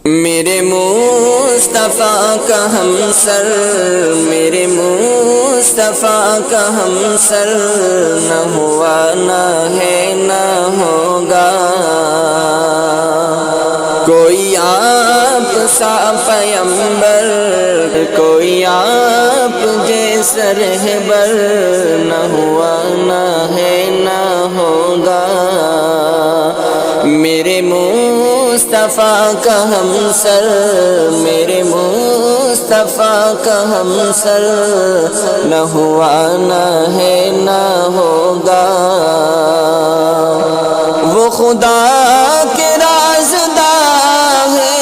میرے مصطفیٰ کا ہم سر، میرے مصطفیٰ کا ہم سر، نہ ہوا نہ ہے نہ ہوگا کوئی آپ سا پیمبر، کوئی آپ جیسا رہبر، نہ ہوا نہ ہے نہ ہوگا میرے مصطفیٰ کا ہم سر، میرے مصطفیٰ کا ہم سر، نہ ہوا نہ ہے نہ ہوگا وہ خدا کے رازداں ہے،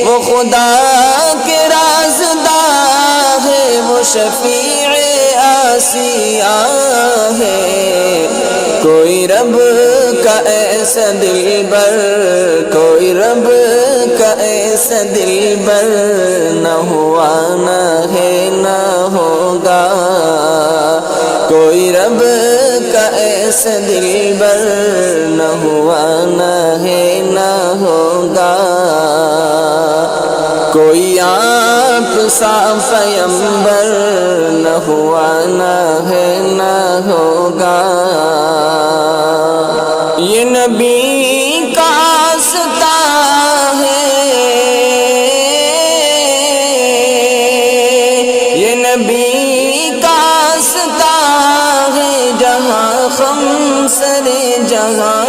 وہ خدا کے رازداں ہے، وہ شفیع آسیاں ہے، کوئی رب کا ایسا دلبر، کوئی رب کا ایسا دلبر، نہ ہوا نہ ہے نہ ہوگا کوئی رب کا ایسا دلبر، نہ ہوا نہ ہے نہ ہوگا کوئی آپ سا پیمبر، نہ ہوا نہ ہے نہ ہوگا یہ نبی کا آستاں ہے، یہ نبی کا آستاں ہے، جہاں خمسر جہاں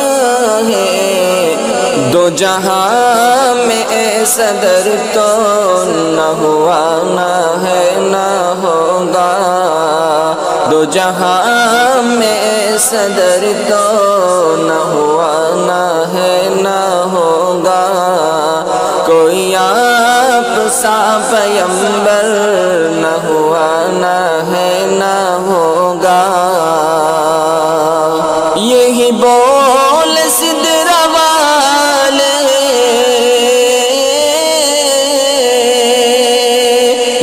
ہے، دو جہاں میں ایسا در تو نہ ہوا نہ ہے نہ ہوگا، دو جہاں میں ایسا در تو نہ ہوا نہ ہے نہ ہوگا کوئی آپ سا پیمبر، نہ ہوا نہ ہے نہ ہوگا یہی بول سدرہ والے،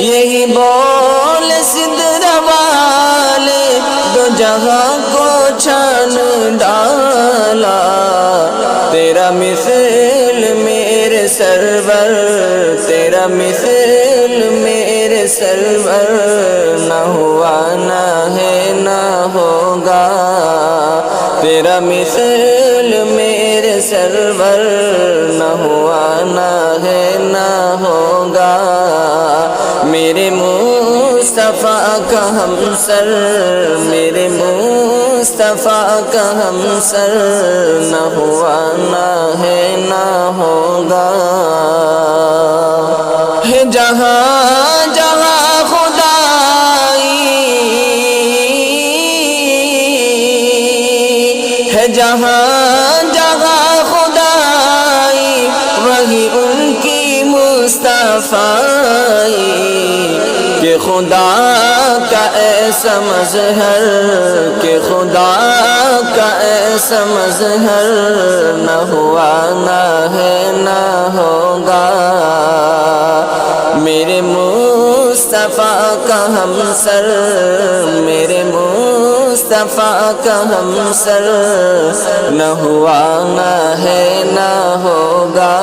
یہی بول سدرہ والے، دو جہاں کو چھان ڈالا، تیرا مثل میرے سرور، تیرا مثل میرے سرور، نہ ہوا نہ ہے نہ ہوگا تیرا مثل میرے سرور، نہ ہوا نہ ہے نہ ہوگا میرے مصطفیٰ کا ہم سر، میرے مصطفیٰ کا ہم سر، نہ ہوا نہ ہے نہ ہوگا ہے جہاں جہاں خدائی، ہے جہاں جہاں خدائی، وہی ان کی مصطفیٰ کہ خدا کا ایسا مظہر، کہ خدا کا ایسا مظہر، نہ ہوا نہ ہے نہ ہوگا میرے مصطفیٰ کا ہم سر، میرے مصطفیٰ کا ہم سر، نہ ہوا نہ ہے نہ ہوگا